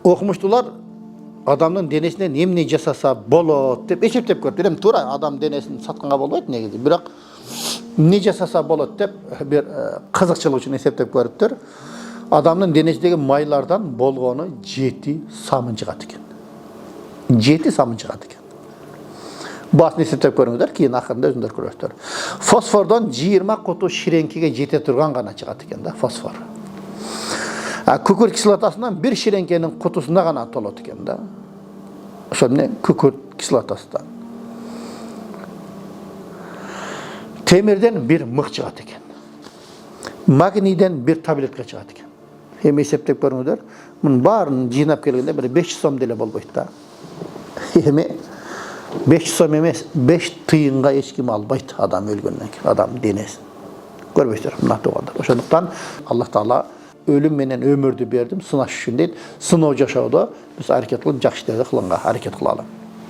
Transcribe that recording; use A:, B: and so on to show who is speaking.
A: Okumuştular adamның денесінен эмне жасаса болот деп эсептеп көрдү. Эми туура адам денесин сатканга болбойт негизи, бирок эмне жасаса болот деп бир кызыкчылык үчүн эсептеп көрүптүр. Adamның денесиндеги майлардан болгону 7 самын чыгат экен. 7 самын чыгат экен. Басын эсептеп көрүңүздөр, кийин акырында өзүңдөр көрөсүздөр. Фосфордон 20 куту ширеңкеге жете турган гана чыгат экен да, фосфор. Күкүрт кислотасынан bir ширеңкенин кутусунда гана толот экен да. Ошо эмне күкүрт кислотасынан. Темирден bir мык чыгат экен. Магнийден bir таблетка чыгат экен. Эми эсептеп көрүңүздөр, мунун баарын жыйнап келгенде бир 500 сом деле болбойт да. Эми 500 сом эмес, 5 тыйынга эч ким албайт адам өлгөндөн кийин, адам денесин. Көрбөйсүздөр мына туугандар. Ошондуктан Аллах Таала ölüm менен өмүрдү бердим, сынаш үчүн дейт. Сыноо жашоодо биз аракет кылып жакшы иштерди кылганга аракет кылалы.